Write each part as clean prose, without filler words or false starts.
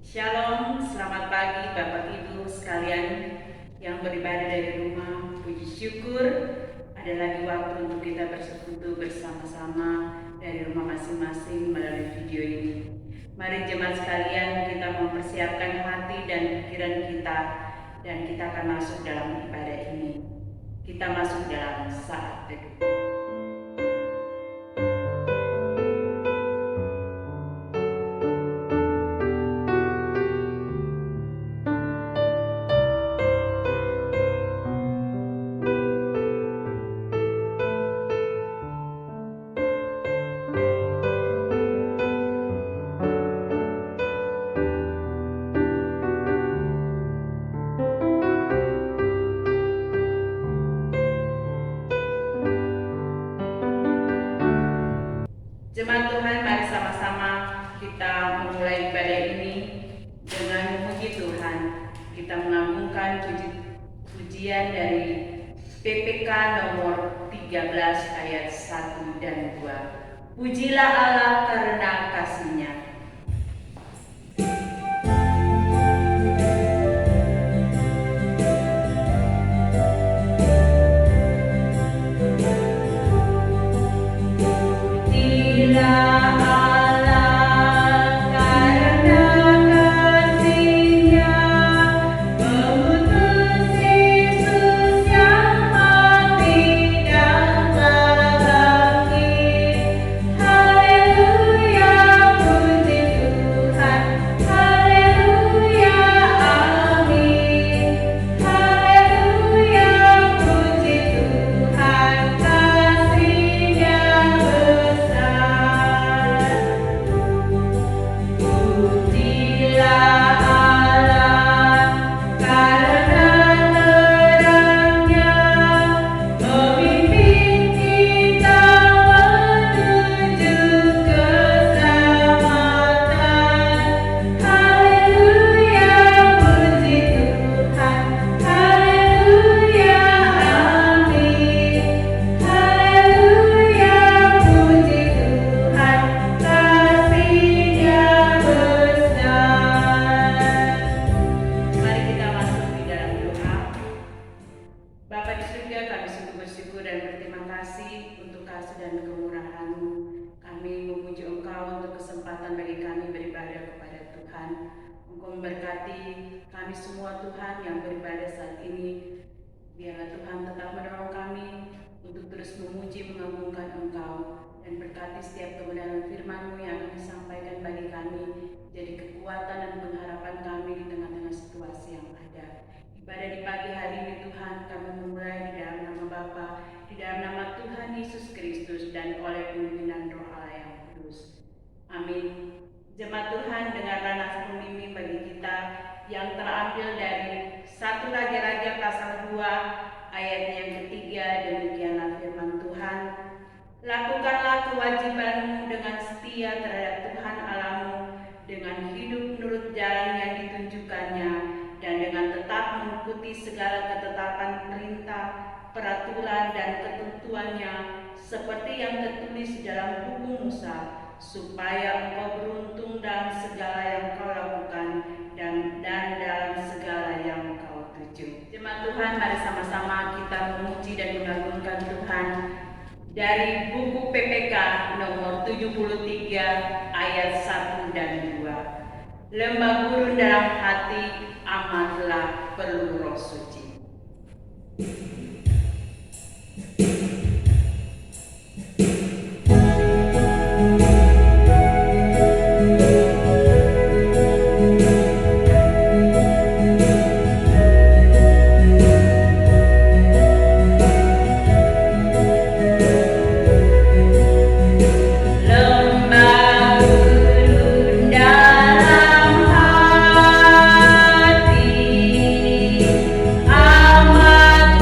Shalom, selamat pagi Bapak Ibu sekalian yang beribadah dari rumah. Puji syukur ada lagi waktu untuk kita bersekutu bersama-sama dari rumah masing-masing melalui video ini. Mari jemaat sekalian, kita mempersiapkan hati dan pikiran kita, dan kita akan masuk dalam ibadah ini. Kita masuk dalam saat teduh. Jemaat Tuhan, mari sama-sama kita memulai ibadah ini dengan memuji Tuhan. Kita mengagungkan pujian dari PPK nomor 13 ayat 1 dan 2. Pujilah Allah karena kasih-Nya. Memberkati kami semua Tuhan yang beribadah saat ini. Biarlah Tuhan tetap menolong kami untuk terus memuji mengagungkan Engkau, dan berkati setiap kebenaran firman-Mu yang akan disampaikan bagi kami, jadi kekuatan dan pengharapan kami di tengah-tengah situasi yang ada. Ibadah di pagi hari ini Tuhan kami memulai di dalam nama Bapa, di dalam nama Tuhan Yesus Kristus, dan oleh pimpinan Roh Allah yang kudus. Amin. Jemaat Tuhan, dengarlah nas pembimbing bagi kita yang terambil dari 1 Raja-Raja pasal 2 ayat yang ketiga. Demikianlah firman Tuhan. Lakukanlah kewajibanmu dengan setia terhadap Tuhan Allahmu, dengan hidup menurut jalan yang ditunjukkannya, dan dengan tetap mengikuti segala ketetapan perintah, peraturan, dan ketentuannya, seperti yang tertulis dalam buku Musa, supaya engkau beruntung dalam segala yang kau lakukan dan dalam segala yang kau tuju. Jemaat Tuhan, mari sama-sama kita memuji dan mengagungkan Tuhan dari buku PPK nomor 73 ayat 1 dan 2. Lembah gurun dalam hati amatlah perlu Roh Suci. Amat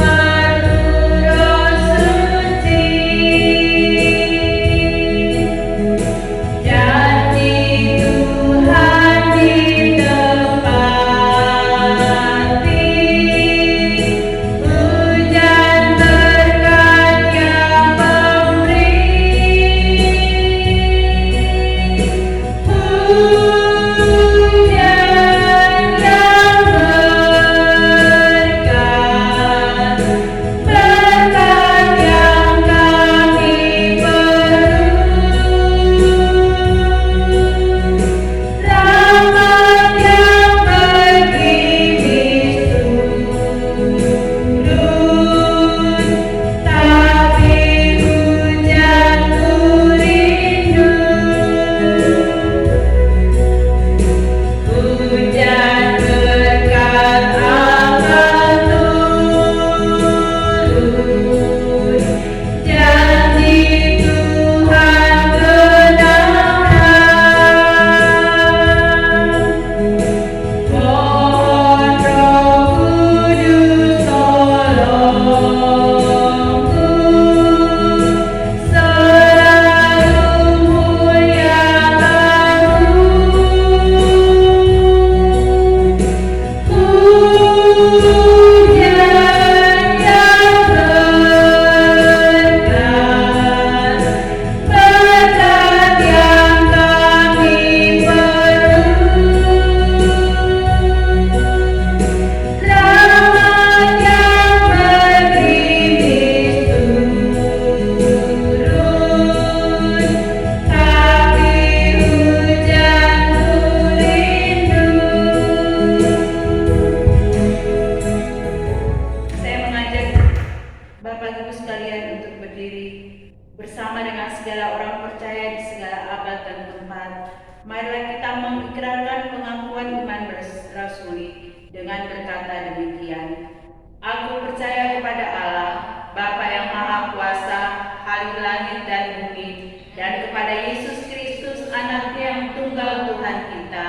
kemampuan iman rasuli dengan berkata demikian, Aku percaya kepada Allah, Bapa yang Maha Kuasa, Khalik langit dan bumi, dan kepada Yesus Kristus, Anaknya yang tunggal Tuhan kita,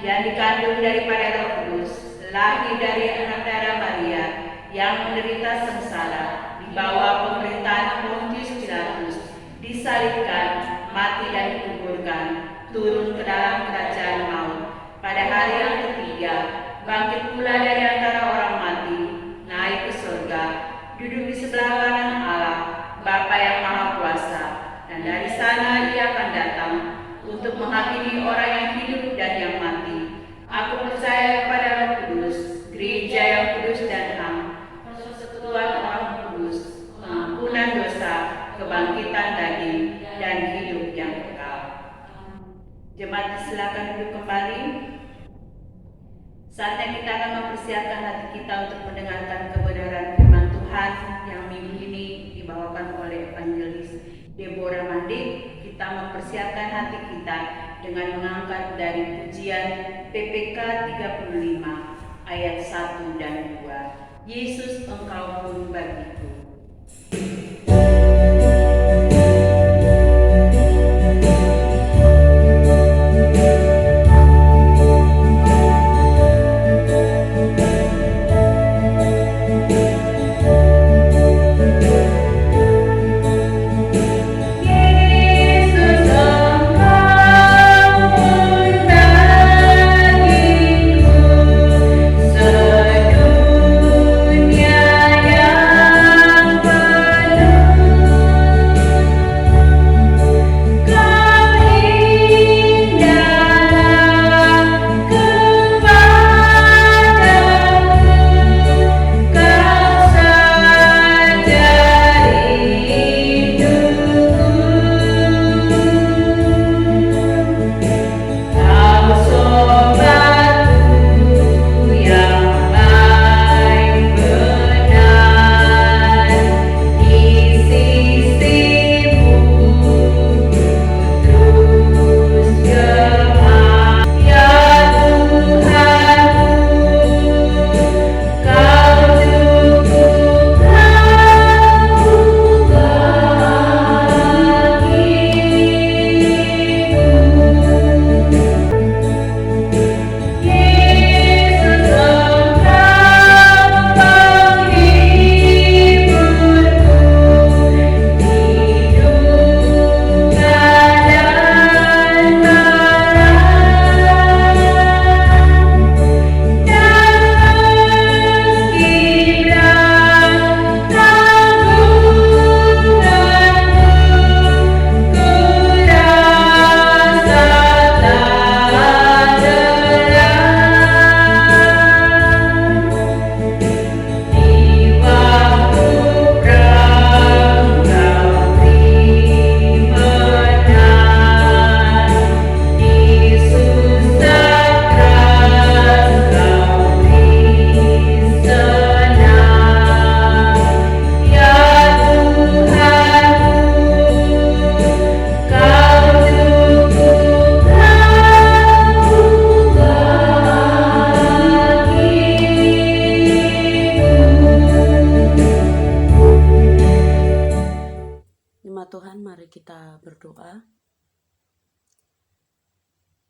yang dikandung daripada Roh Kudus, lahir dari anak darah Maria, yang menderita sengsara, di bawah pemerintahan Pontius Pilatus, disalibkan, mati dan dikuburkan, turun ke dalam kerajaan maut. Pada hari yang ketiga, bangkit pula dari antara orang mati, naik ke surga, duduk di sebelah kanan Allah, Bapa yang Maha Kuasa, dan dari sana Ia akan datang untuk menghakimi orang yang hidup dan yang mati. Aku percaya kepada Roh Kudus, gereja yang kudus dan am, persekutuan orang kudus, pengampunan dosa, kebangkitan daging, dan hidup yang kekal. Jemaat silakan duduk kembali. Saatnya kita akan mempersiapkan hati kita untuk mendengarkan kebenaran firman Tuhan yang minggu ini dibawakan oleh Evangelis Deborah Mandik. Kita mempersiapkan hati kita dengan mengangkat dari pujian PPK 35 ayat 1 dan 2. Yesus, Engkau pun bagiku.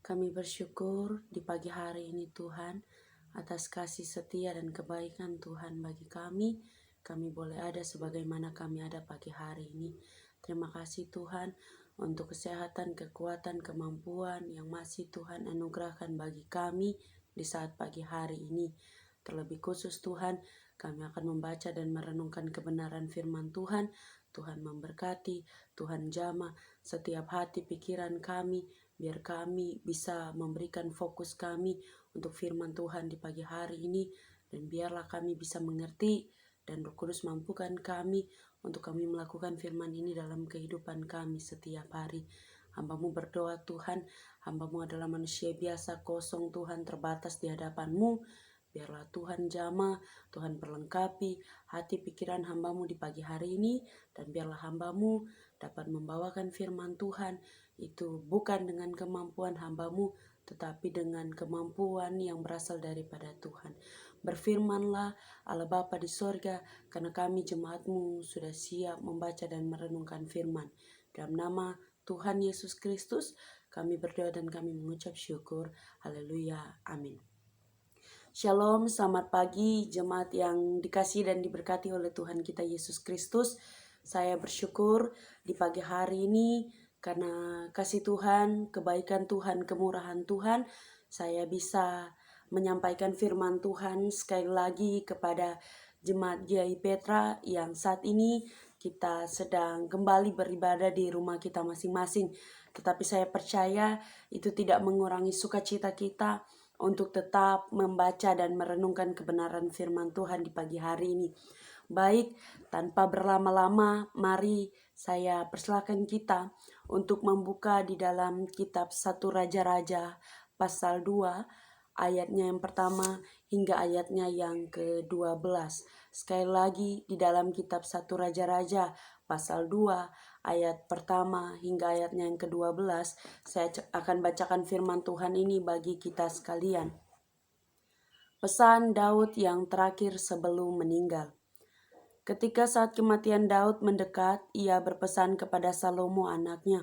Kami bersyukur di pagi hari ini Tuhan atas kasih setia dan kebaikan Tuhan bagi kami. Kami boleh ada sebagaimana kami ada pagi hari ini. Terima kasih Tuhan untuk kesehatan, kekuatan, kemampuan yang masih Tuhan anugerahkan bagi kami di saat pagi hari ini. Terlebih khusus Tuhan, kami akan membaca dan merenungkan kebenaran firman Tuhan. Tuhan memberkati, Tuhan jamah setiap hati pikiran kami, biar kami bisa memberikan fokus kami untuk firman Tuhan di pagi hari ini. Dan biarlah kami bisa mengerti dan Roh Kudus mampukan kami untuk kami melakukan firman ini dalam kehidupan kami setiap hari. Hamba-Mu berdoa Tuhan, Hamba-Mu adalah manusia biasa, kosong Tuhan, terbatas di hadapan-Mu. Biarlah Tuhan jamah, Tuhan perlengkapi hati pikiran hamba-Mu di pagi hari ini. Dan biarlah hamba-Mu dapat membawakan firman Tuhan itu bukan dengan kemampuan hamba-Mu, tetapi dengan kemampuan yang berasal daripada Tuhan. Berfirmanlah Allah Bapa di sorga, karena kami jemaat-Mu sudah siap membaca dan merenungkan firman. Dalam nama Tuhan Yesus Kristus, kami berdoa dan kami mengucap syukur. Haleluya. Amin. Shalom, selamat pagi jemaat yang dikasihi dan diberkati oleh Tuhan kita Yesus Kristus. Saya bersyukur di pagi hari ini karena kasih Tuhan, kebaikan Tuhan, kemurahan Tuhan, saya bisa menyampaikan firman Tuhan sekali lagi kepada jemaat GAI Petra yang saat ini kita sedang kembali beribadah di rumah kita masing-masing. Tetapi saya percaya itu tidak mengurangi sukacita kita untuk tetap membaca dan merenungkan kebenaran firman Tuhan di pagi hari ini. Baik, tanpa berlama-lama, mari saya persilakan kita untuk membuka di dalam kitab 1 Raja-Raja pasal 2, ayatnya yang pertama hingga ayatnya yang ke-12. Sekali lagi di dalam kitab 1 Raja-Raja pasal 2, ayat pertama hingga ayatnya yang ke-12, saya akan bacakan firman Tuhan ini bagi kita sekalian. Pesan Daud yang terakhir sebelum meninggal. Ketika saat kematian Daud mendekat, ia berpesan kepada Salomo anaknya,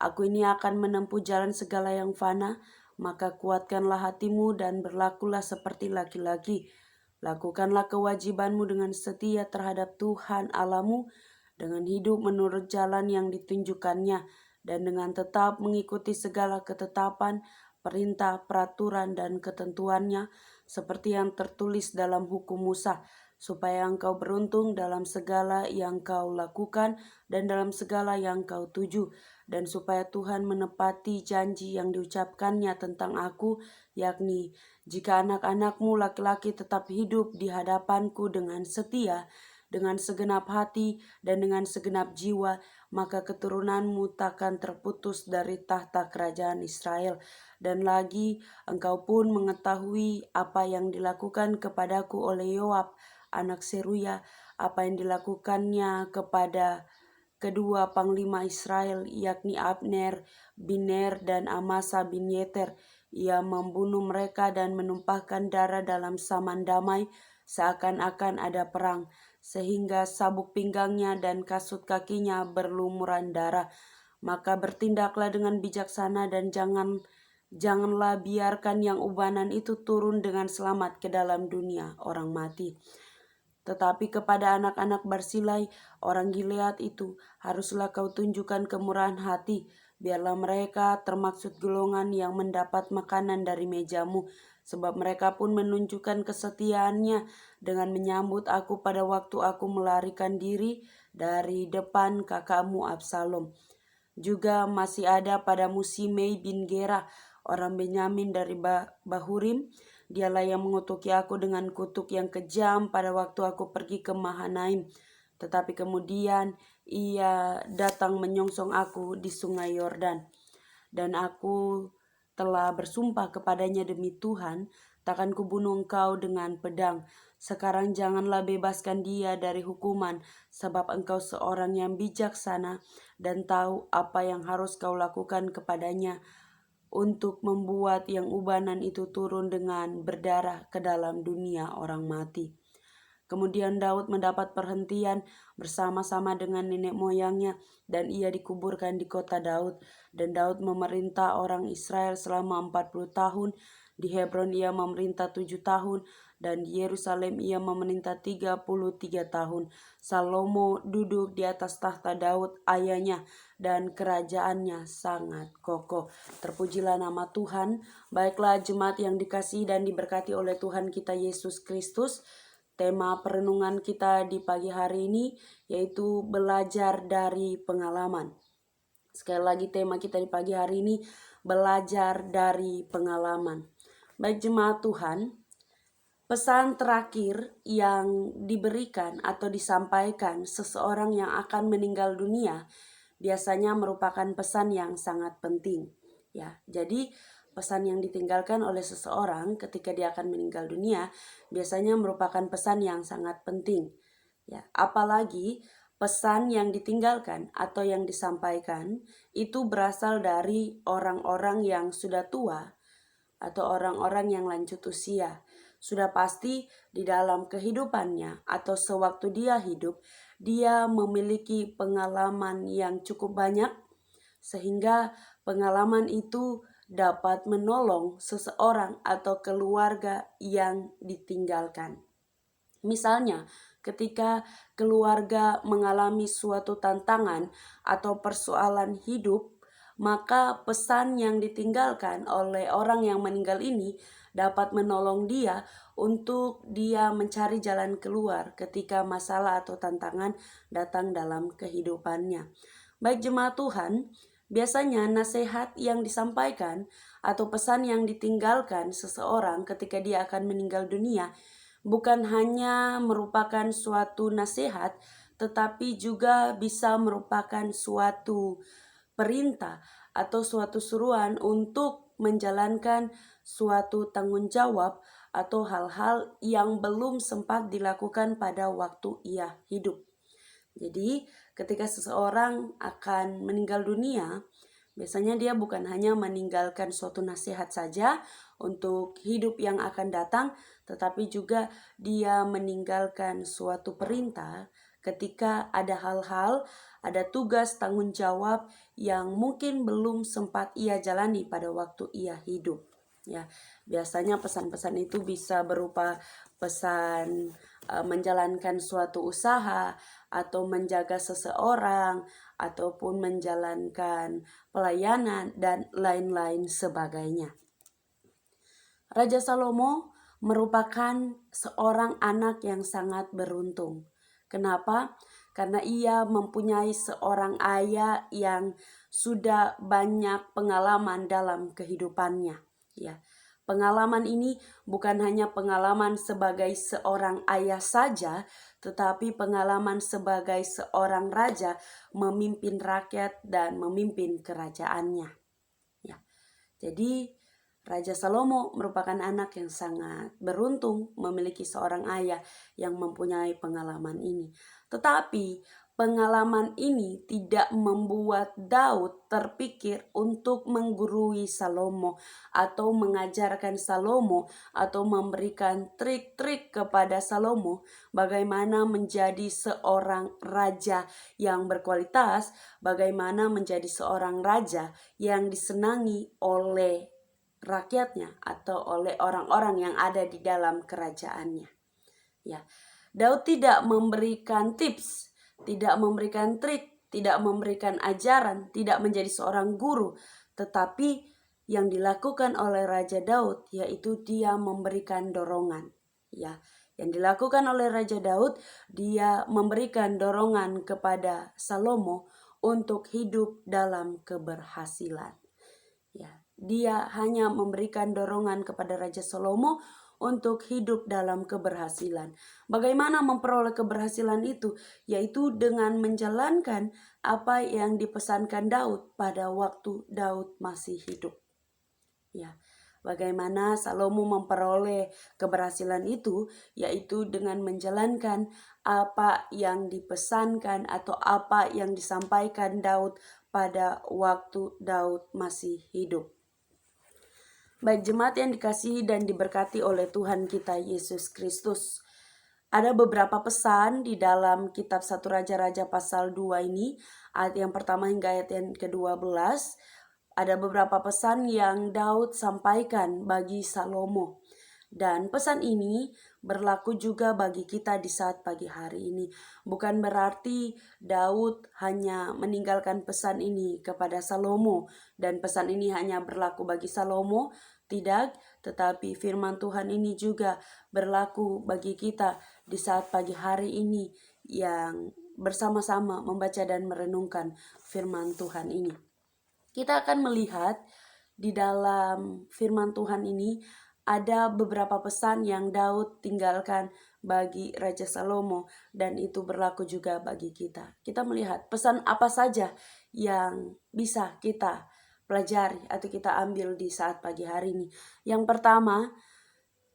"Aku ini akan menempuh jalan segala yang fana, maka kuatkanlah hatimu dan berlakulah seperti laki-laki. Lakukanlah kewajibanmu dengan setia terhadap Tuhan Allahmu, dengan hidup menurut jalan yang ditunjukkannya, dan dengan tetap mengikuti segala ketetapan, perintah, peraturan, dan ketentuannya, seperti yang tertulis dalam hukum Musa, supaya engkau beruntung dalam segala yang kau lakukan dan dalam segala yang kau tuju, dan supaya Tuhan menepati janji yang diucapkannya tentang aku, yakni, jika anak-anakmu laki-laki tetap hidup di hadapanku dengan setia, dengan segenap hati dan dengan segenap jiwa, maka keturunanmu takkan terputus dari tahta kerajaan Israel. Dan lagi, engkau pun mengetahui apa yang dilakukan kepadaku oleh Yoab, anak Seruya, apa yang dilakukannya kepada kedua panglima Israel, yakni Abner bin Ner dan Amasa bin Yeter. Ia membunuh mereka dan menumpahkan darah dalam saman damai, seakan-akan ada perang, sehingga sabuk pinggangnya dan kasut kakinya berlumuran darah. Maka bertindaklah dengan bijaksana dan janganlah biarkan yang ubanan itu turun dengan selamat ke dalam dunia orang mati. Tetapi kepada anak-anak Barsilai, orang Gilead itu, haruslah kau tunjukkan kemurahan hati, biarlah mereka termaksud golongan yang mendapat makanan dari mejamu, sebab mereka pun menunjukkan kesetiaannya dengan menyambut aku pada waktu aku melarikan diri dari depan kakakmu Absalom. Juga masih ada padamu Simei bin Gera, orang Benyamin dari Bahurim. Dialah yang mengutuki aku dengan kutuk yang kejam pada waktu aku pergi ke Mahanaim. Tetapi kemudian ia datang menyongsong aku di sungai Yordan. Dan aku telah bersumpah kepadanya demi Tuhan, takkan kubunuh engkau dengan pedang. Sekarang janganlah bebaskan dia dari hukuman, sebab engkau seorang yang bijaksana dan tahu apa yang harus kau lakukan kepadanya untuk membuat yang ubanan itu turun dengan berdarah ke dalam dunia orang mati. Kemudian Daud mendapat perhentian bersama-sama dengan nenek moyangnya, dan ia dikuburkan di kota Daud. Dan Daud memerintah orang Israel selama 40 tahun. Di Hebron ia memerintah 7 tahun, dan di Yerusalem ia memerintah 33 tahun. Salomo duduk di atas tahta Daud ayahnya, dan kerajaannya sangat kokoh. Terpujilah nama Tuhan. Baiklah jemaat yang dikasihi dan diberkati oleh Tuhan kita Yesus Kristus. Tema perenungan kita di pagi hari ini yaitu belajar dari pengalaman. Sekali lagi tema kita di pagi hari ini, belajar dari pengalaman. Baik jemaat Tuhan, pesan terakhir yang diberikan atau disampaikan seseorang yang akan meninggal dunia biasanya merupakan pesan yang sangat penting. Ya, jadi pesan yang ditinggalkan oleh seseorang ketika dia akan meninggal dunia biasanya merupakan pesan yang sangat penting. Ya, apalagi pesan yang ditinggalkan atau yang disampaikan itu berasal dari orang-orang yang sudah tua atau orang-orang yang lanjut usia. Sudah pasti di dalam kehidupannya atau sewaktu dia hidup, dia memiliki pengalaman yang cukup banyak sehingga pengalaman itu dapat menolong seseorang atau keluarga yang ditinggalkan. Misalnya, ketika keluarga mengalami suatu tantangan atau persoalan hidup, maka pesan yang ditinggalkan oleh orang yang meninggal ini dapat menolong dia untuk dia mencari jalan keluar ketika masalah atau tantangan datang dalam kehidupannya. Baik jemaat Tuhan, biasanya nasihat yang disampaikan atau pesan yang ditinggalkan seseorang ketika dia akan meninggal dunia bukan hanya merupakan suatu nasihat, tetapi juga bisa merupakan suatu perintah atau suatu suruhan untuk menjalankan suatu tanggung jawab atau hal-hal yang belum sempat dilakukan pada waktu ia hidup. Jadi, ketika seseorang akan meninggal dunia, biasanya dia bukan hanya meninggalkan suatu nasihat saja untuk hidup yang akan datang, tetapi juga dia meninggalkan suatu perintah ketika ada hal-hal, ada tugas tanggung jawab yang mungkin belum sempat ia jalani pada waktu ia hidup. Ya, biasanya pesan-pesan itu bisa berupa pesan menjalankan suatu usaha atau menjaga seseorang ataupun menjalankan pelayanan dan lain-lain sebagainya. Raja Salomo merupakan seorang anak yang sangat beruntung. Kenapa? Karena ia mempunyai seorang ayah yang sudah banyak pengalaman dalam kehidupannya. Ya, pengalaman ini bukan hanya pengalaman sebagai seorang ayah saja, tetapi pengalaman sebagai seorang raja memimpin rakyat dan memimpin kerajaannya. Ya, jadi Raja Salomo merupakan anak yang sangat beruntung memiliki seorang ayah yang mempunyai pengalaman ini. Tetapi pengalaman ini tidak membuat Daud terpikir untuk menggurui Salomo atau mengajarkan Salomo atau memberikan trik-trik kepada Salomo bagaimana menjadi seorang raja yang berkualitas, bagaimana menjadi seorang raja yang disenangi oleh rakyatnya atau oleh orang-orang yang ada di dalam kerajaannya. Ya, Daud tidak memberikan tips, tidak memberikan trik, tidak memberikan ajaran, tidak menjadi seorang guru, tetapi yang dilakukan oleh Raja Daud yaitu dia memberikan dorongan. Ya, yang dilakukan oleh Raja Daud, dia memberikan dorongan kepada Salomo untuk hidup dalam keberhasilan. Ya, dia hanya memberikan dorongan kepada Raja Salomo untuk hidup dalam keberhasilan. Bagaimana memperoleh keberhasilan itu? Yaitu dengan menjalankan apa yang dipesankan Daud pada waktu Daud masih hidup. Ya, bagaimana Salomo memperoleh keberhasilan itu? Yaitu dengan menjalankan apa yang dipesankan atau apa yang disampaikan Daud pada waktu Daud masih hidup. Baik jemaat yang dikasihi dan diberkati oleh Tuhan kita Yesus Kristus. Ada beberapa pesan di dalam kitab 1 Raja-Raja pasal 2 ini, ayat yang pertama hingga ayat yang ke-12. Ada beberapa pesan yang Daud sampaikan bagi Salomo. Dan pesan ini berlaku juga bagi kita di saat pagi hari ini. Bukan berarti Daud hanya meninggalkan pesan ini kepada Salomo dan pesan ini hanya berlaku bagi Salomo. Tidak, tetapi firman Tuhan ini juga berlaku bagi kita di saat pagi hari ini yang bersama-sama membaca dan merenungkan firman Tuhan ini. Kita akan melihat di dalam firman Tuhan ini ada beberapa pesan yang Daud tinggalkan bagi Raja Salomo dan itu berlaku juga bagi kita. Kita melihat pesan apa saja yang bisa kita pelajari atau kita ambil di saat pagi hari ini. Yang pertama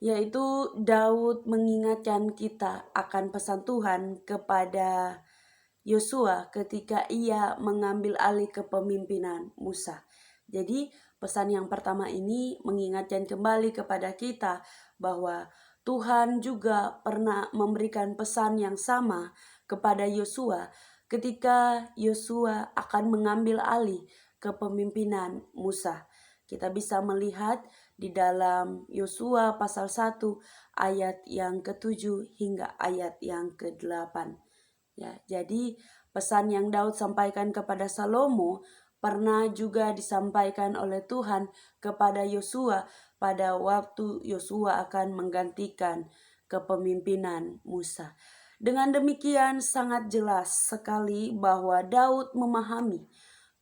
yaitu Daud mengingatkan kita akan pesan Tuhan kepada Yosua ketika ia mengambil alih kepemimpinan Musa. Jadi pesan yang pertama ini mengingatkan kembali kepada kita bahwa Tuhan juga pernah memberikan pesan yang sama kepada Yosua ketika Yosua akan mengambil alih kepemimpinan Musa. Kita bisa melihat di dalam Yosua pasal 1 ayat yang ke-7 hingga ayat yang ke-8. Ya, jadi pesan yang Daud sampaikan kepada Salomo pernah juga disampaikan oleh Tuhan kepada Yosua pada waktu Yosua akan menggantikan kepemimpinan Musa. Dengan demikian sangat jelas sekali bahwa Daud memahami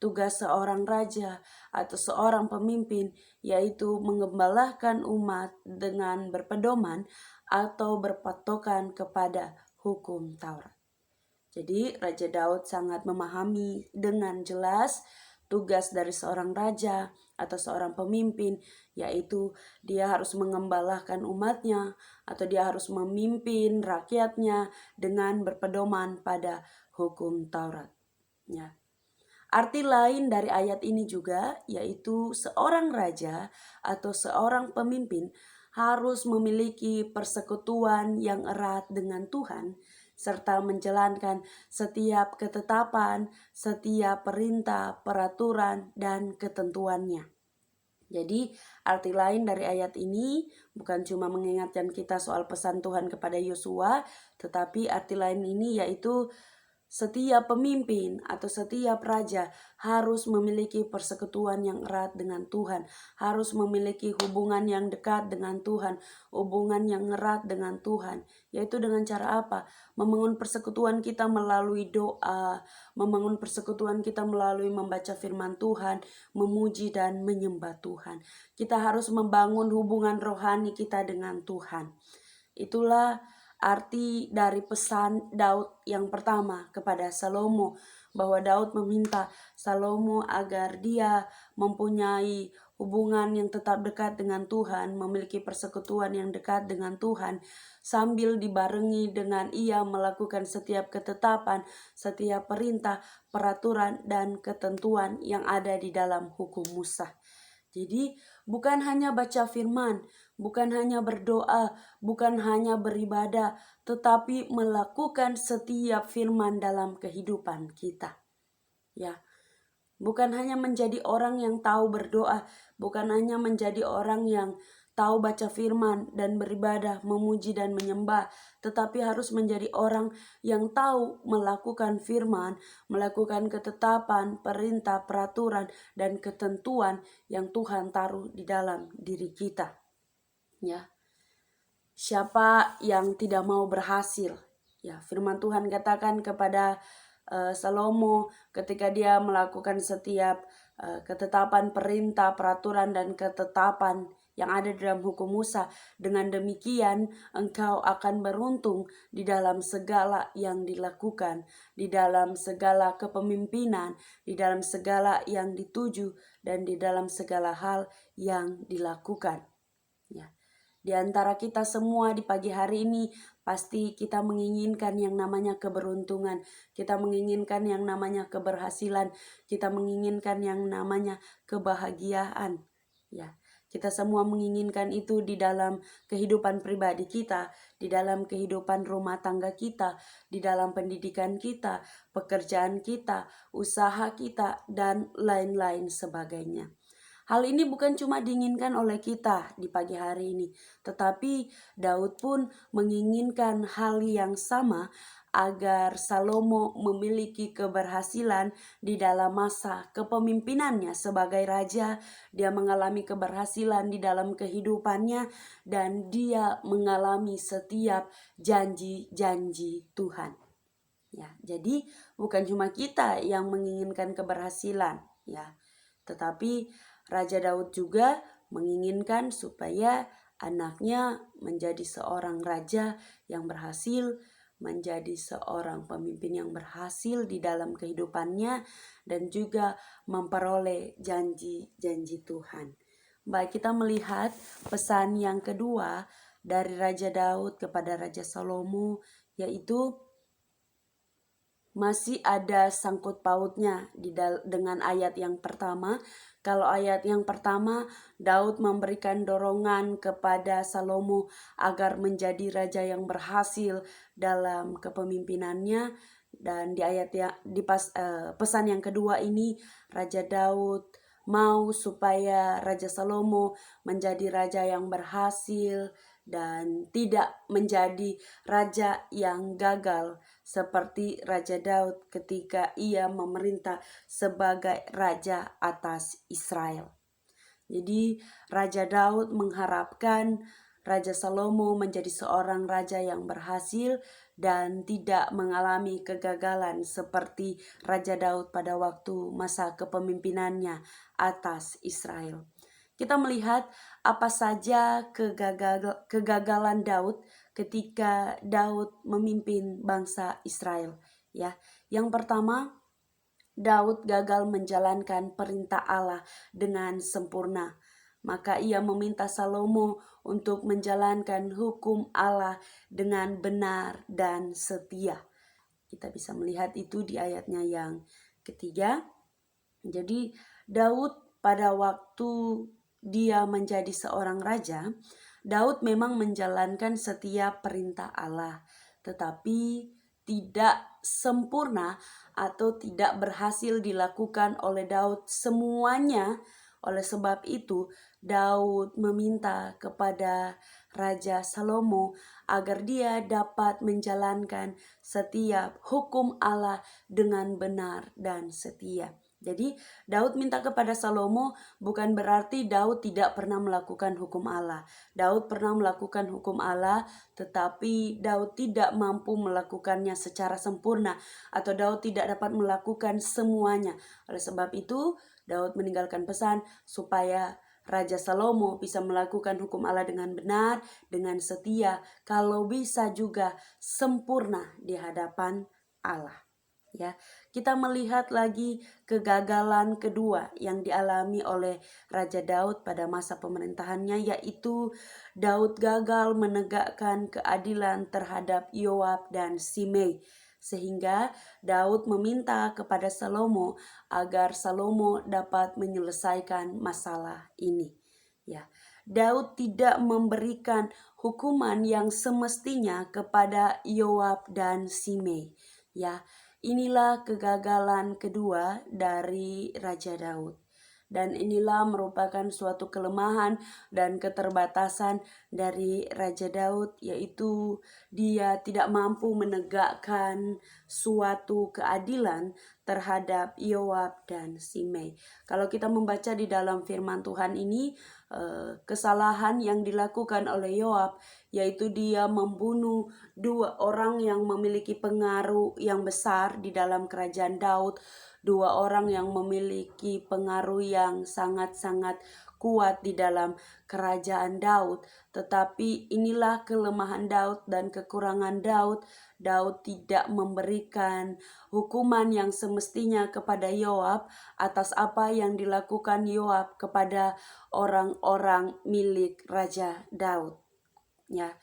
tugas seorang raja atau seorang pemimpin, yaitu mengembalakan umat dengan berpedoman atau berpatokan kepada hukum Taurat. Jadi Raja Daud sangat memahami dengan jelas tugas dari seorang raja atau seorang pemimpin, yaitu dia harus mengembalakan umatnya atau dia harus memimpin rakyatnya dengan berpedoman pada hukum Taurat. Ya. Arti lain dari ayat ini juga yaitu seorang raja atau seorang pemimpin harus memiliki persekutuan yang erat dengan Tuhan serta menjalankan setiap ketetapan, setiap perintah, peraturan, dan ketentuannya. Jadi arti lain dari ayat ini bukan cuma mengingatkan kita soal pesan Tuhan kepada Yosua, tetapi arti lain ini yaitu setiap pemimpin atau setiap raja harus memiliki persekutuan yang erat dengan Tuhan, harus memiliki hubungan yang dekat dengan Tuhan, hubungan yang erat dengan Tuhan. Yaitu dengan cara apa? Membangun persekutuan kita melalui doa, membangun persekutuan kita melalui membaca firman Tuhan, memuji dan menyembah Tuhan. Kita harus membangun hubungan rohani kita dengan Tuhan. Itulah arti dari pesan Daud yang pertama kepada Salomo, bahwa Daud meminta Salomo agar dia mempunyai hubungan yang tetap dekat dengan Tuhan, memiliki persekutuan yang dekat dengan Tuhan, sambil dibarengi dengan ia melakukan setiap ketetapan, setiap perintah, peraturan, dan ketentuan yang ada di dalam hukum Musa. Jadi bukan hanya baca firman, bukan hanya berdoa, bukan hanya beribadah, tetapi melakukan setiap firman dalam kehidupan kita. Ya, bukan hanya menjadi orang yang tahu berdoa, bukan hanya menjadi orang yang tahu baca firman dan beribadah, memuji dan menyembah, tetapi harus menjadi orang yang tahu melakukan firman, melakukan ketetapan, perintah, peraturan, dan ketentuan yang Tuhan taruh di dalam diri kita. Ya, siapa yang tidak mau berhasil? Ya, firman Tuhan katakan kepada Salomo ketika dia melakukan setiap ketetapan, perintah, peraturan, dan ketetapan yang ada dalam hukum Musa. Dengan demikian engkau akan beruntung di dalam segala yang dilakukan, di dalam segala kepemimpinan, di dalam segala yang dituju, dan di dalam segala hal yang dilakukan. Ya. Di antara kita semua di pagi hari ini pasti kita menginginkan yang namanya keberuntungan, kita menginginkan yang namanya keberhasilan, kita menginginkan yang namanya kebahagiaan. Ya, kita semua menginginkan itu di dalam kehidupan pribadi kita, di dalam kehidupan rumah tangga kita, di dalam pendidikan kita, pekerjaan kita, usaha kita, dan lain-lain sebagainya. Hal ini bukan cuma diinginkan oleh kita di pagi hari ini, tetapi Daud pun menginginkan hal yang sama agar Salomo memiliki keberhasilan di dalam masa kepemimpinannya sebagai raja. Dia mengalami keberhasilan di dalam kehidupannya dan dia mengalami setiap janji-janji Tuhan. Ya, jadi bukan cuma kita yang menginginkan keberhasilan, ya, tetapi Raja Daud juga menginginkan supaya anaknya menjadi seorang raja yang berhasil, menjadi seorang pemimpin yang berhasil di dalam kehidupannya, dan juga memperoleh janji-janji Tuhan. Baik, kita melihat pesan yang kedua dari Raja Daud kepada Raja Salomo, yaitu masih ada sangkut pautnya dengan ayat yang pertama. Kalau ayat yang pertama, Daud memberikan dorongan kepada Salomo agar menjadi raja yang berhasil dalam kepemimpinannya. Dan di pesan yang kedua ini, Raja Daud mau supaya Raja Salomo menjadi raja yang berhasil dan tidak menjadi raja yang gagal seperti Raja Daud ketika ia memerintah sebagai raja atas Israel. Jadi Raja Daud mengharapkan Raja Salomo menjadi seorang raja yang berhasil dan tidak mengalami kegagalan seperti Raja Daud pada waktu masa kepemimpinannya atas Israel. Kita melihat apa saja kegagalan Daud ketika Daud memimpin bangsa Israel. Ya, yang pertama, Daud gagal menjalankan perintah Allah dengan sempurna. Maka ia meminta Salomo untuk menjalankan hukum Allah dengan benar dan setia. Kita bisa melihat itu di ayatnya yang ketiga. Jadi Daud pada waktu dia menjadi seorang raja, Daud memang menjalankan setiap perintah Allah, tetapi tidak sempurna atau tidak berhasil dilakukan oleh Daud semuanya. Oleh sebab itu, Daud meminta kepada Raja Salomo agar dia dapat menjalankan setiap hukum Allah dengan benar dan setia. Jadi Daud minta kepada Salomo bukan berarti Daud tidak pernah melakukan hukum Allah. Daud pernah melakukan hukum Allah, tetapi Daud tidak mampu melakukannya secara sempurna, atau Daud tidak dapat melakukan semuanya. Oleh sebab itu Daud meninggalkan pesan supaya Raja Salomo bisa melakukan hukum Allah dengan benar, dengan setia, kalau bisa juga sempurna di hadapan Allah. Ya, kita melihat lagi kegagalan kedua yang dialami oleh Raja Daud pada masa pemerintahannya, yaitu Daud gagal menegakkan keadilan terhadap Yoab dan Simei, sehingga Daud meminta kepada Salomo agar Salomo dapat menyelesaikan masalah ini. Ya, Daud tidak memberikan hukuman yang semestinya kepada Yoab dan Simei. Ya, inilah kegagalan kedua dari Raja Daud. Dan inilah merupakan suatu kelemahan dan keterbatasan dari Raja Daud, yaitu dia tidak mampu menegakkan suatu keadilan terhadap Yoab dan Simei. Kalau kita membaca di dalam firman Tuhan ini, kesalahan yang dilakukan oleh Yoab, yaitu dia membunuh dua orang yang memiliki pengaruh yang besar di dalam kerajaan Daud, dua orang yang memiliki pengaruh yang sangat-sangat kuat di dalam kerajaan Daud. Tetapi inilah kelemahan Daud dan kekurangan Daud. Daud tidak memberikan hukuman yang semestinya kepada Yoab atas apa yang dilakukan Yoab kepada orang-orang milik Raja Daud. Ya,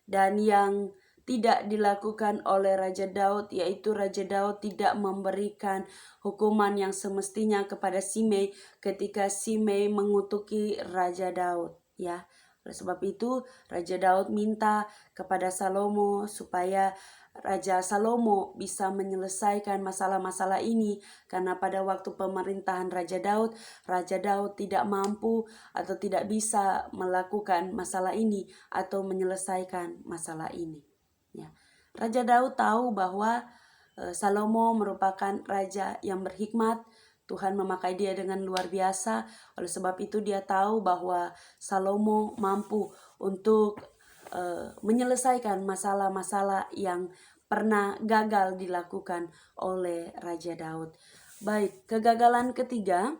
dan yang tidak dilakukan oleh Raja Daud, yaitu Raja Daud tidak memberikan hukuman yang semestinya kepada Simei ketika Simei mengutuki Raja Daud. Ya, oleh sebab itu Raja Daud minta kepada Salomo supaya Raja Salomo bisa menyelesaikan masalah-masalah ini, karena pada waktu pemerintahan Raja Daud tidak mampu atau tidak bisa melakukan masalah ini atau menyelesaikan masalah ini. Ya. Raja Daud tahu bahwa Salomo merupakan raja yang berhikmat. Tuhan memakai dia dengan luar biasa. Oleh sebab itu dia tahu bahwa Salomo mampu untuk menyelesaikan masalah-masalah yang pernah gagal dilakukan oleh Raja Daud. Baik, kegagalan ketiga,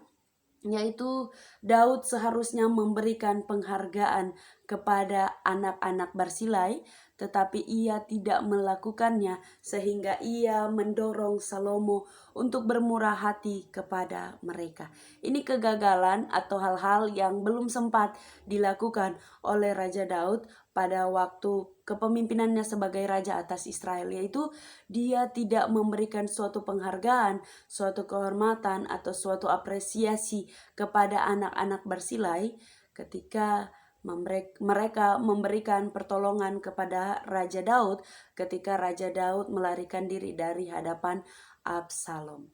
yaitu Daud seharusnya memberikan penghargaan kepada anak-anak Barsilai, tetapi ia tidak melakukannya sehingga ia mendorong Salomo untuk bermurah hati kepada mereka. Ini kegagalan atau hal-hal yang belum sempat dilakukan oleh Raja Daud pada waktu kepemimpinannya sebagai raja atas Israel, yaitu dia tidak memberikan suatu penghargaan, suatu kehormatan atau suatu apresiasi kepada anak-anak Barsilai ketika mereka memberikan pertolongan kepada Raja Daud ketika Raja Daud melarikan diri dari hadapan Absalom.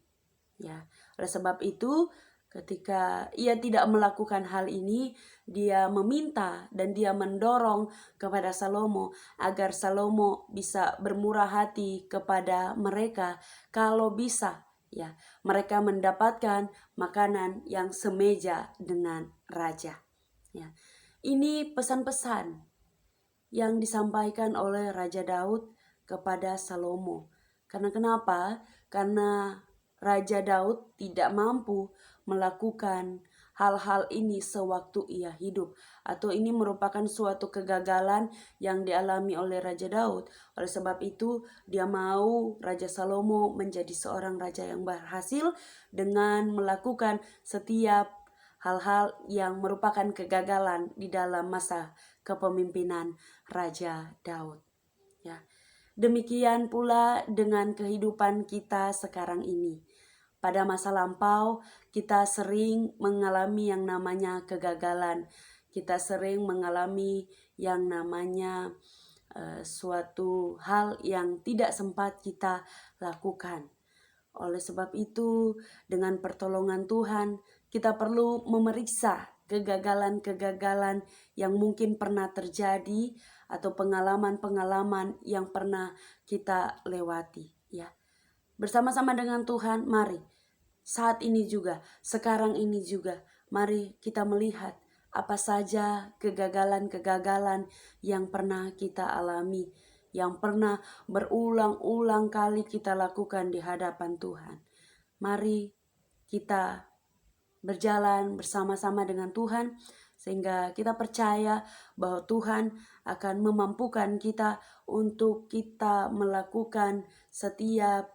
Ya, oleh sebab itu ketika ia tidak melakukan hal ini, dia meminta dan dia mendorong kepada Salomo agar Salomo bisa bermurah hati kepada mereka, kalau bisa ya mereka mendapatkan makanan yang semeja dengan raja. Ya. Ini pesan-pesan yang disampaikan oleh Raja Daud kepada Salomo. Karena kenapa? Karena Raja Daud tidak mampu melakukan hal-hal ini sewaktu ia hidup, atau ini merupakan suatu kegagalan yang dialami oleh Raja Daud. Oleh sebab itu dia mau Raja Salomo menjadi seorang raja yang berhasil dengan melakukan setiap hal-hal yang merupakan kegagalan di dalam masa kepemimpinan Raja Daud. Ya. Demikian pula dengan kehidupan kita sekarang ini. Pada masa lampau kita sering mengalami yang namanya kegagalan. Kita sering mengalami yang namanya suatu hal yang tidak sempat kita lakukan. Oleh sebab itu, dengan pertolongan Tuhan, kita perlu memeriksa kegagalan-kegagalan yang mungkin pernah terjadi atau pengalaman-pengalaman yang pernah kita lewati. Ya, bersama-sama dengan Tuhan, mari saat ini juga, sekarang ini juga, mari kita melihat apa saja kegagalan-kegagalan yang pernah kita alami, yang pernah berulang-ulang kali kita lakukan di hadapan Tuhan. Mari kita berjalan bersama-sama dengan Tuhan, sehingga kita percaya bahwa Tuhan akan memampukan kita untuk kita melakukan setiap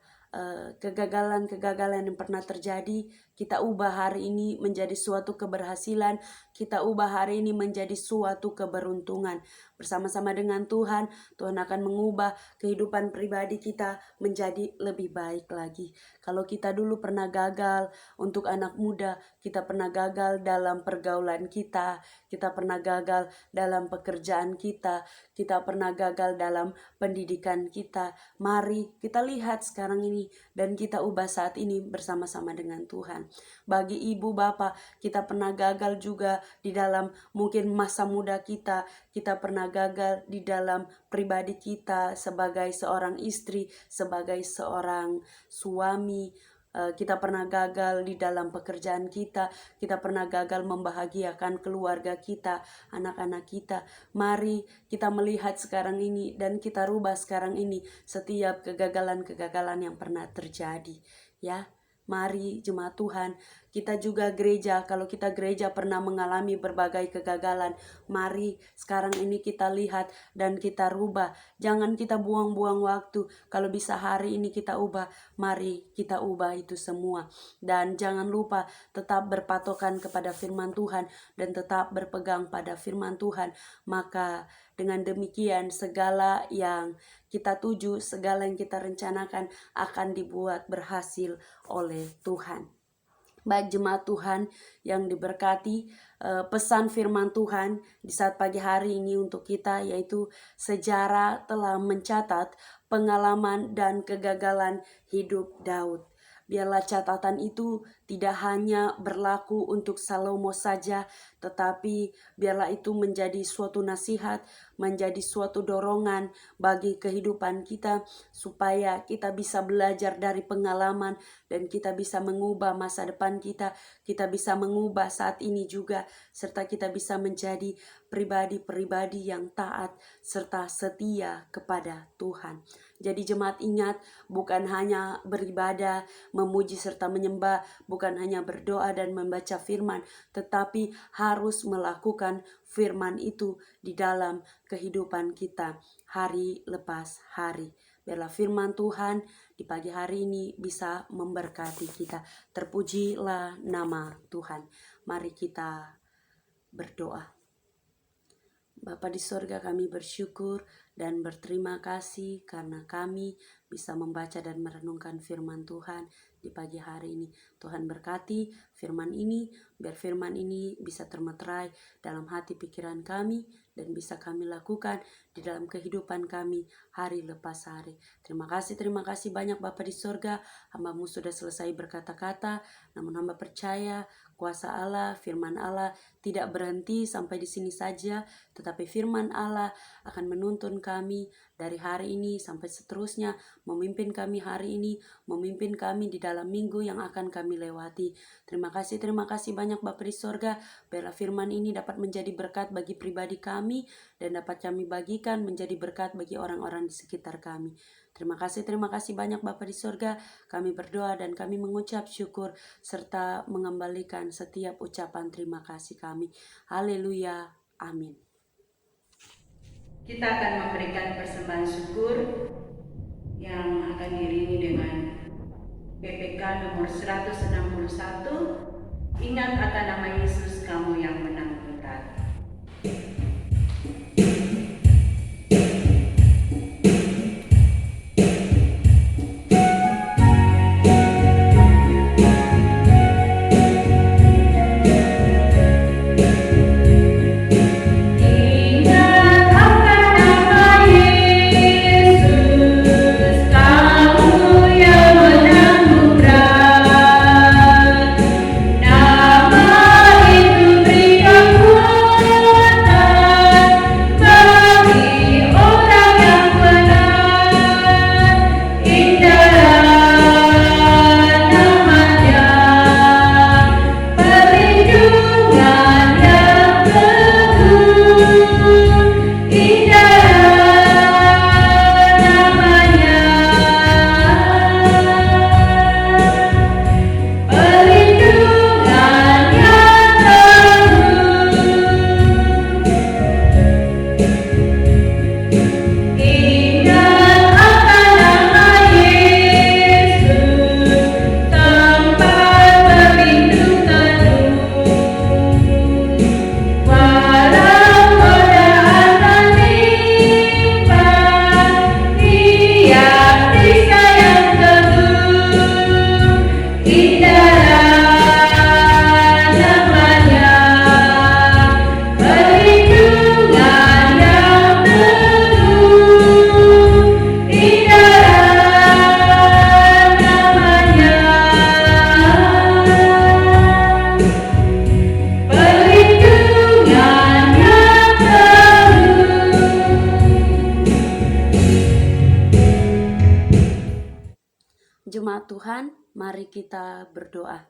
kegagalan-kegagalan yang pernah terjadi. Kita ubah hari ini menjadi suatu keberhasilan, kita ubah hari ini menjadi suatu keberuntungan. Bersama-sama dengan Tuhan, Tuhan akan mengubah kehidupan pribadi kita menjadi lebih baik lagi. Kalau kita dulu pernah gagal untuk anak muda, kita pernah gagal dalam pergaulan kita pernah gagal dalam pekerjaan kita pernah gagal dalam pendidikan kita. Mari kita lihat sekarang ini dan kita ubah saat ini bersama-sama dengan Tuhan. Bagi ibu bapak, kita pernah gagal juga di dalam mungkin masa muda kita pernah gagal di dalam pribadi kita sebagai seorang istri, sebagai seorang suami. Kita pernah gagal di dalam pekerjaan kita pernah gagal membahagiakan keluarga kita, anak-anak kita. Mari kita melihat sekarang ini dan kita rubah sekarang ini setiap kegagalan-kegagalan yang pernah terjadi. Ya, mari jemaat Tuhan, kita juga gereja, kalau kita gereja pernah mengalami berbagai kegagalan, mari sekarang ini kita lihat dan kita rubah. Jangan kita buang-buang waktu. Kalau bisa hari ini kita ubah, mari kita ubah itu semua. Dan jangan lupa tetap berpatokan kepada firman Tuhan dan tetap berpegang pada firman Tuhan. Maka dengan demikian segala yang kita tuju, segala yang kita rencanakan akan dibuat berhasil oleh Tuhan. Baik jemaat Tuhan yang diberkati, pesan firman Tuhan di saat pagi hari ini untuk kita yaitu sejarah telah mencatat pengalaman dan kegagalan hidup Daud. Biarlah catatan itu tidak hanya berlaku untuk Salomo saja, tetapi biarlah itu menjadi suatu nasihat, menjadi suatu dorongan bagi kehidupan kita, supaya kita bisa belajar dari pengalaman dan kita bisa mengubah masa depan kita bisa mengubah saat ini juga, serta kita bisa menjadi pribadi-pribadi yang taat serta setia kepada Tuhan. Jadi jemaat ingat, bukan hanya beribadah, memuji serta menyembah, bukan bukan hanya berdoa dan membaca firman, tetapi harus melakukan firman itu di dalam kehidupan kita hari lepas hari. Biarlah firman Tuhan di pagi hari ini bisa memberkati kita. Terpujilah nama Tuhan. Mari kita berdoa. Bapa di sorga, kami bersyukur dan berterima kasih karena kami bisa membaca dan merenungkan firman Tuhan di pagi hari ini. Tuhan berkati firman ini, biar firman ini bisa termeterai dalam hati pikiran kami dan bisa kami lakukan di dalam kehidupan kami hari lepas hari. Terima kasih banyak Bapa di sorga. Hamba-Mu sudah selesai berkata-kata, namun hamba percaya kuasa Allah, firman Allah tidak berhenti sampai di sini saja, tetapi firman Allah akan menuntun kami dari hari ini sampai seterusnya, memimpin kami hari ini, memimpin kami di dalam minggu yang akan kami lewati. Terima kasih banyak Bapa di sorga. Biarlah firman ini dapat menjadi berkat bagi pribadi kami dan dapat kami bagikan menjadi berkat bagi orang-orang di sekitar kami. Terima kasih banyak Bapa di sorga. Kami berdoa dan kami mengucap syukur serta mengembalikan setiap ucapan terima kasih kami. Haleluya. Amin. Kita akan memberikan persembahan syukur yang akan diiringi dengan PPK nomor 161. Ingat akan nama Yesus, kamu yang menang berat. Jemaat Tuhan, mari kita berdoa.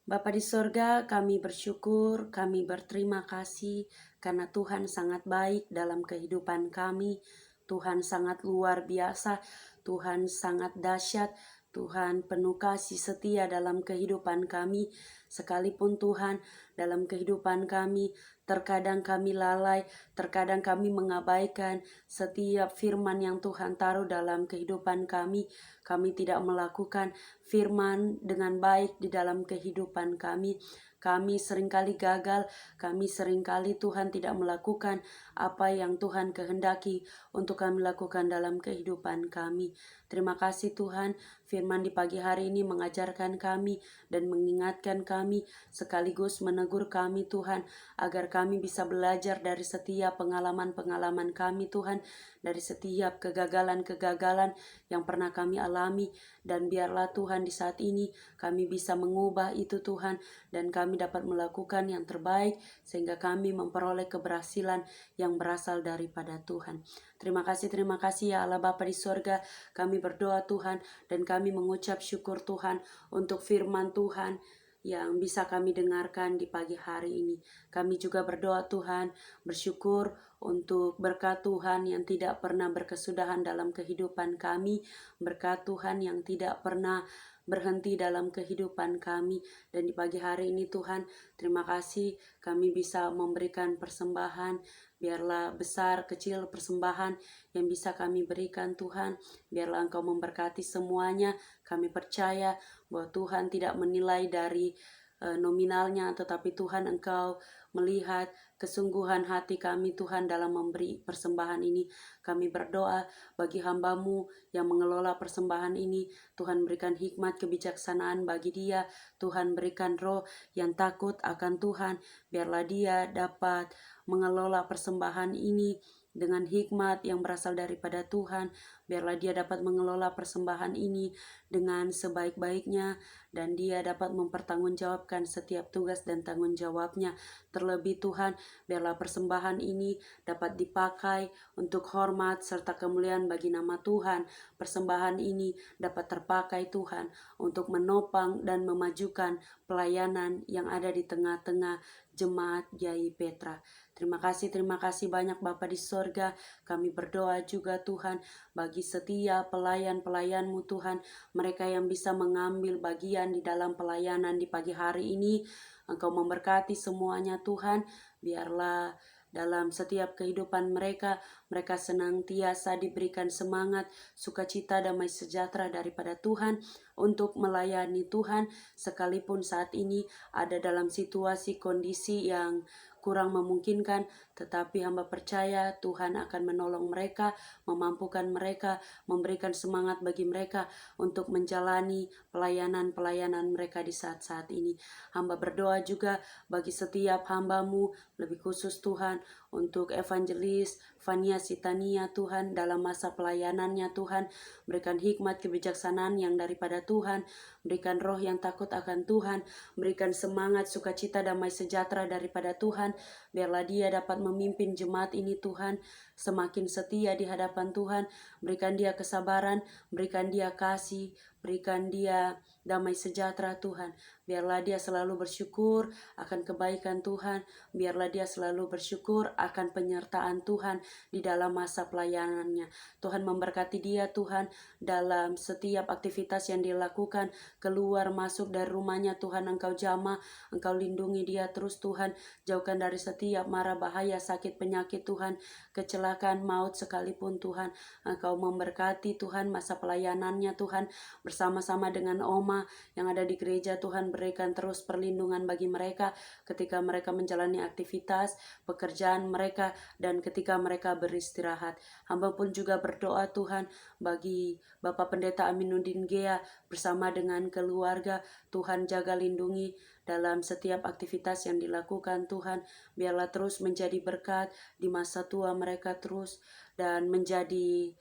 Bapa di sorga, kami bersyukur, kami berterima kasih karena Tuhan sangat baik dalam kehidupan kami. Tuhan sangat luar biasa, Tuhan sangat dahsyat, Tuhan penuh kasih setia dalam kehidupan kami. Sekalipun Tuhan dalam kehidupan kami, terkadang kami lalai, terkadang kami mengabaikan setiap firman yang Tuhan taruh dalam kehidupan kami. Kami tidak melakukan firman dengan baik di dalam kehidupan kami. Kami seringkali gagal, kami seringkali Tuhan tidak melakukan apa yang Tuhan kehendaki untuk kami lakukan dalam kehidupan kami. Terima kasih Tuhan, firman di pagi hari ini mengajarkan kami dan mengingatkan kami sekaligus menegur kami Tuhan, agar kami bisa belajar dari setiap pengalaman-pengalaman kami Tuhan, dari setiap kegagalan-kegagalan yang pernah kami alami, dan biarlah Tuhan di saat ini kami bisa mengubah itu Tuhan, dan kami dapat melakukan yang terbaik sehingga kami memperoleh keberhasilan yang berasal daripada Tuhan. Terima kasih ya Allah Bapa di sorga. Kami berdoa Tuhan dan kami mengucap syukur Tuhan untuk firman Tuhan yang bisa kami dengarkan di pagi hari ini. Kami juga berdoa Tuhan, bersyukur untuk berkat Tuhan yang tidak pernah berkesudahan dalam kehidupan kami, berkat Tuhan yang tidak pernah berhenti dalam kehidupan kami. Dan di pagi hari ini Tuhan, terima kasih kami bisa memberikan persembahan, biarlah besar kecil persembahan yang bisa kami berikan Tuhan, biarlah Engkau memberkati semuanya. Kami percaya bahwa Tuhan tidak menilai dari nominalnya, tetapi Tuhan Engkau melihat kesungguhan hati kami Tuhan dalam memberi persembahan ini. Kami berdoa bagi hamba-Mu yang mengelola persembahan ini, Tuhan berikan hikmat kebijaksanaan bagi dia, Tuhan berikan roh yang takut akan Tuhan, biarlah dia dapat mengelola persembahan ini dengan hikmat yang berasal daripada Tuhan, biarlah dia dapat mengelola persembahan ini dengan sebaik-baiknya, dan dia dapat mempertanggungjawabkan setiap tugas dan tanggung jawabnya. Terlebih Tuhan, biarlah persembahan ini dapat dipakai untuk hormat serta kemuliaan bagi nama Tuhan. Persembahan ini dapat terpakai Tuhan untuk menopang dan memajukan pelayanan yang ada di tengah-tengah jemaat Yai Petra. Terima kasih banyak Bapa di sorga. Kami berdoa juga Tuhan bagi setiap pelayan-pelayan-Mu Tuhan, mereka yang bisa mengambil bagian di dalam pelayanan di pagi hari ini. Engkau memberkati semuanya Tuhan, biarlah dalam setiap kehidupan mereka, mereka senantiasa diberikan semangat, sukacita, damai sejahtera daripada Tuhan untuk melayani Tuhan, sekalipun saat ini ada dalam situasi kondisi yang kurang memungkinkan, tetapi hamba percaya Tuhan akan menolong mereka, memampukan mereka, memberikan semangat bagi mereka untuk menjalani pelayanan-pelayanan mereka di saat-saat ini. Hamba berdoa juga bagi setiap hamba-Mu, lebih khusus Tuhan, untuk evangelis Fania Sitania Tuhan dalam masa pelayanannya Tuhan, berikan hikmat kebijaksanaan yang daripada Tuhan, berikan roh yang takut akan Tuhan, berikan semangat, sukacita, damai sejahtera daripada Tuhan, biarlah dia dapat memimpin jemaat ini Tuhan, semakin setia di hadapan Tuhan, berikan dia kesabaran, berikan dia kasih, berikan dia damai sejahtera Tuhan, biarlah dia selalu bersyukur akan kebaikan Tuhan, biarlah dia selalu bersyukur akan penyertaan Tuhan di dalam masa pelayanannya. Tuhan memberkati dia Tuhan dalam setiap aktivitas yang dilakukan, keluar masuk dari rumahnya Tuhan Engkau jamah, Engkau lindungi dia terus Tuhan, jauhkan dari setiap mara bahaya, sakit, penyakit Tuhan, kecelakaan, maut sekalipun Tuhan. Engkau memberkati Tuhan masa pelayanannya Tuhan, bersama-sama dengan Oma yang ada di gereja Tuhan, berikan terus perlindungan bagi mereka ketika mereka menjalani aktivitas, pekerjaan mereka, dan ketika mereka beristirahat. Hamba pun juga berdoa Tuhan bagi Bapak Pendeta Aminuddin Gea bersama dengan keluarga, Tuhan jaga lindungi dalam setiap aktivitas yang dilakukan Tuhan, biarlah terus menjadi berkat di masa tua mereka terus, dan menjadi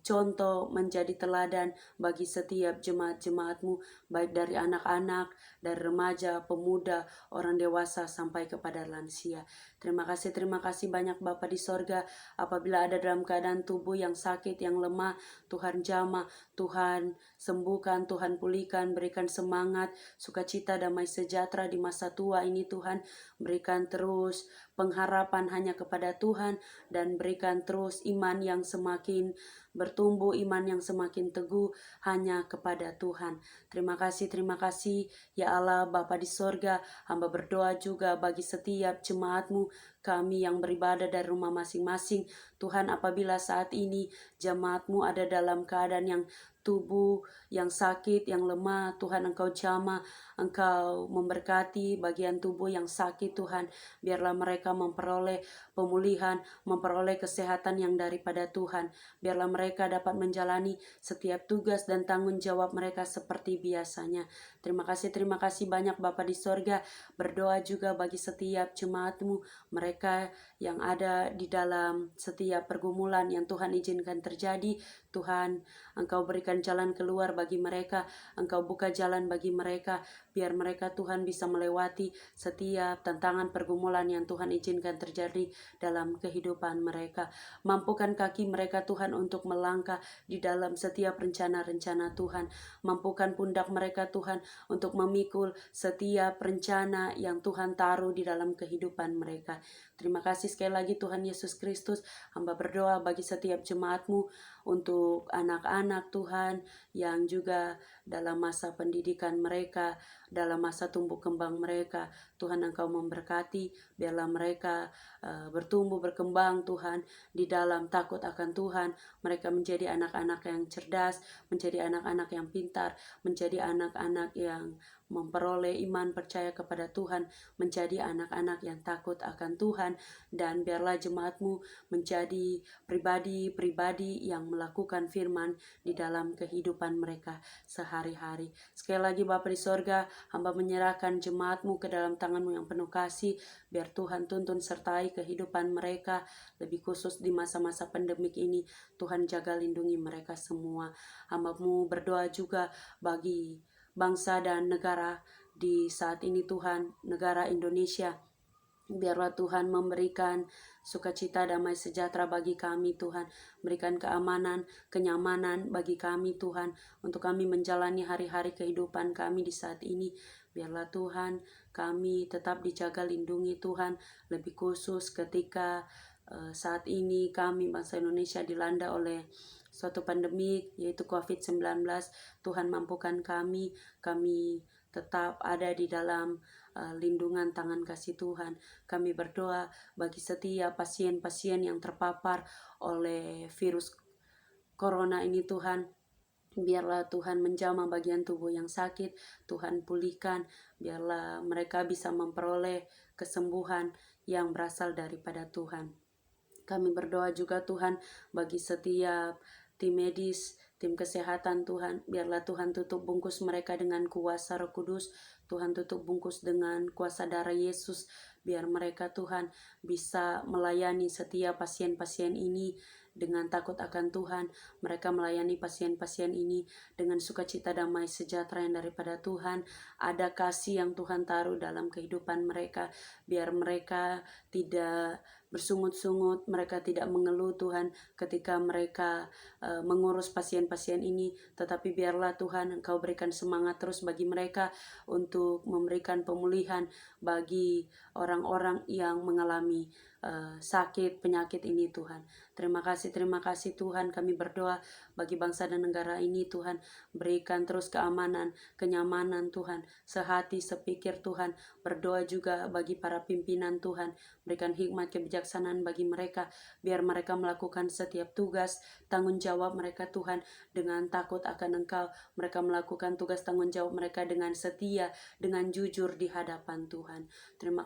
contoh, menjadi teladan bagi setiap jemaat-jemaat-Mu, baik dari anak-anak, dari remaja, pemuda, orang dewasa, sampai kepada lansia. Terima kasih banyak Bapa di sorga. Apabila ada dalam keadaan tubuh yang sakit, yang lemah, Tuhan jamah, Tuhan sembuhkan, Tuhan pulihkan, berikan semangat, sukacita, damai sejahtera di masa tua ini Tuhan. Berikan terus pengharapan hanya kepada Tuhan, dan berikan terus iman yang semakin bertumbuh, iman yang semakin teguh hanya kepada Tuhan. Terima kasih ya Allah Bapa di sorga. Hamba berdoa juga bagi setiap jemaat-Mu, kami yang beribadah dari rumah masing-masing. Tuhan, apabila saat ini jemaat-Mu ada dalam keadaan yang tubuh yang sakit, yang lemah, Tuhan Engkau jamah, Engkau memberkati bagian tubuh yang sakit Tuhan, biarlah mereka memperoleh pemulihan, memperoleh kesehatan yang daripada Tuhan, biarlah mereka dapat menjalani setiap tugas dan tanggung jawab mereka seperti biasanya. Terima kasih banyak Bapa di sorga. Berdoa juga bagi setiap jemaat-Mu, mereka yang ada di dalam setiap pergumulan yang Tuhan izinkan terjadi. Tuhan, Engkau berikan jalan keluar bagi mereka, Engkau buka jalan bagi mereka, biar mereka Tuhan bisa melewati setiap tantangan pergumulan yang Tuhan izinkan terjadi dalam kehidupan mereka. Mampukan kaki mereka Tuhan untuk melangkah di dalam setiap rencana-rencana Tuhan. Mampukan pundak mereka Tuhan untuk memikul setiap rencana yang Tuhan taruh di dalam kehidupan mereka. Terima kasih sekali lagi Tuhan Yesus Kristus. Hamba berdoa bagi setiap jemaat-Mu, untuk anak-anak Tuhan yang juga dalam masa pendidikan mereka, dalam masa tumbuh kembang mereka. Tuhan, Engkau memberkati, biarlah mereka bertumbuh berkembang Tuhan di dalam takut akan Tuhan. Mereka menjadi anak-anak yang cerdas, menjadi anak-anak yang pintar, menjadi anak-anak yang memperoleh iman percaya kepada Tuhan, menjadi anak-anak yang takut akan Tuhan. Dan biarlah jemaat-Mu menjadi pribadi-pribadi yang melakukan firman di dalam kehidupan mereka sehari-hari. Sekali lagi Bapa di sorga, hamba menyerahkan jemaat-Mu ke dalam tangan-Mu yang penuh kasih. Biar Tuhan tuntun sertai kehidupan mereka, lebih khusus di masa-masa pandemik ini. Tuhan jaga lindungi mereka semua. Hamba-Mu berdoa juga bagi bangsa dan negara di saat ini Tuhan, negara Indonesia. Biarlah Tuhan memberikan sukacita, damai sejahtera bagi kami Tuhan. Berikan keamanan, kenyamanan bagi kami Tuhan. Untuk kami menjalani hari-hari kehidupan kami di saat ini. Biarlah Tuhan kami tetap dijaga lindungi Tuhan. Lebih khusus ketika saat ini kami bangsa Indonesia dilanda oleh suatu pandemi yaitu COVID-19. Tuhan mampukan kami tetap ada di dalam lindungan tangan kasih Tuhan. Kami berdoa bagi setiap pasien-pasien yang terpapar oleh virus corona ini Tuhan. Biarlah Tuhan menjamah bagian tubuh yang sakit, Tuhan pulihkan. Biarlah mereka bisa memperoleh kesembuhan yang berasal daripada Tuhan. Kami berdoa juga Tuhan bagi setiap tim medis, tim kesehatan Tuhan. Biarlah Tuhan tutup bungkus mereka dengan kuasa Roh Kudus. Tuhan tutup bungkus dengan kuasa darah Yesus. Biar mereka Tuhan bisa melayani setiap pasien-pasien ini dengan takut akan Tuhan. Mereka melayani pasien-pasien ini dengan sukacita, damai sejahtera yang daripada Tuhan. Ada kasih yang Tuhan taruh dalam kehidupan mereka. Biar mereka tidak bersungut-sungut, mereka tidak mengeluh Tuhan ketika mereka mengurus pasien-pasien ini. Tetapi biarlah Tuhan Engkau berikan semangat terus bagi mereka untuk memberikan pemulihan bagi orang-orang yang mengalami sakit, penyakit ini Tuhan. Terima kasih Tuhan. Kami berdoa bagi bangsa dan negara ini Tuhan. Berikan terus keamanan, kenyamanan Tuhan. Sehati, sepikir Tuhan. Berdoa juga bagi para pimpinan Tuhan. Berikan hikmat kebijaksanaan bagi mereka. Biar mereka melakukan setiap tugas, tanggung jawab mereka Tuhan dengan takut akan Engkau. Mereka melakukan tugas tanggung jawab mereka dengan setia, dengan jujur di hadapan Tuhan. Terima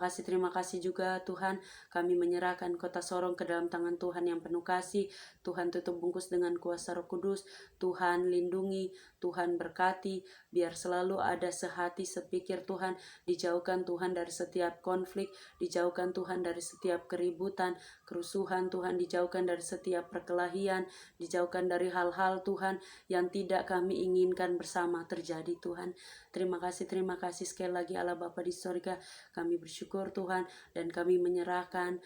kasih juga Tuhan. Kami menyerahkan kota Sorong ke dalam tangan Tuhan yang penuh kasih. Tuhan tutup bungkus dengan kuasa Roh Kudus. Tuhan lindungi, Tuhan berkati. Biar selalu ada sehati, sepikir Tuhan. Dijauhkan Tuhan dari setiap konflik. Dijauhkan Tuhan dari setiap keributan, kerusuhan Tuhan. Dijauhkan dari setiap perkelahian. Dijauhkan dari hal-hal Tuhan yang tidak kami inginkan bersama terjadi Tuhan. Terima kasih sekali lagi Allah Bapa di sorga. Kami bersyukur Tuhan dan kami menyerahkan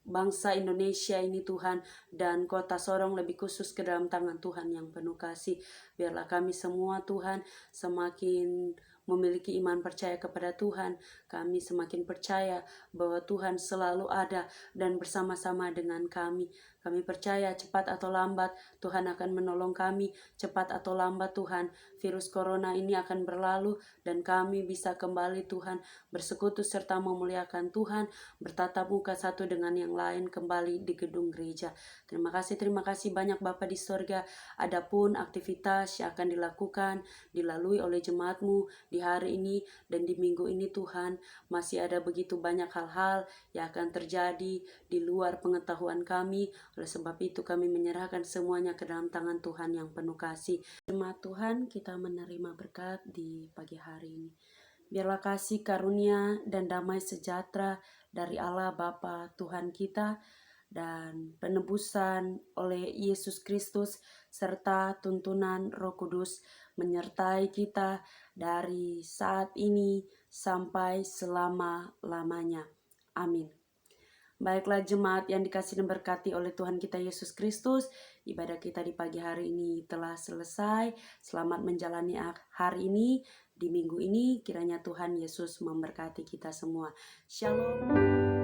bangsa Indonesia ini Tuhan dan kota Sorong lebih khusus ke dalam tangan Tuhan yang penuh kasih. Biarlah kami semua Tuhan semakin memiliki iman percaya kepada Tuhan. Kami semakin percaya bahwa Tuhan selalu ada dan bersama-sama dengan kami. Kami percaya cepat atau lambat Tuhan akan menolong kami. Cepat atau lambat Tuhan virus corona ini akan berlalu dan kami bisa kembali Tuhan bersekutu serta memuliakan Tuhan, bertatap muka satu dengan yang lain kembali di gedung gereja. Terima kasih banyak Bapa di sorga. Adapun aktivitas yang akan dilalui oleh jemaat-Mu di hari ini dan di minggu ini Tuhan, masih ada begitu banyak hal-hal yang akan terjadi di luar pengetahuan kami. Oleh sebab itu kami menyerahkan semuanya ke dalam tangan Tuhan yang penuh kasih. Jemaat Tuhan, kita menerima berkat di pagi hari ini. Biarlah kasih karunia dan damai sejahtera dari Allah Bapa Tuhan kita dan penebusan oleh Yesus Kristus serta tuntunan Roh Kudus menyertai kita dari saat ini sampai selama-lamanya. Amin. Baiklah jemaat yang dikasihi dan berkati oleh Tuhan kita Yesus Kristus, ibadah kita di pagi hari ini telah selesai. Selamat menjalani hari ini, di minggu ini kiranya Tuhan Yesus memberkati kita semua. Shalom.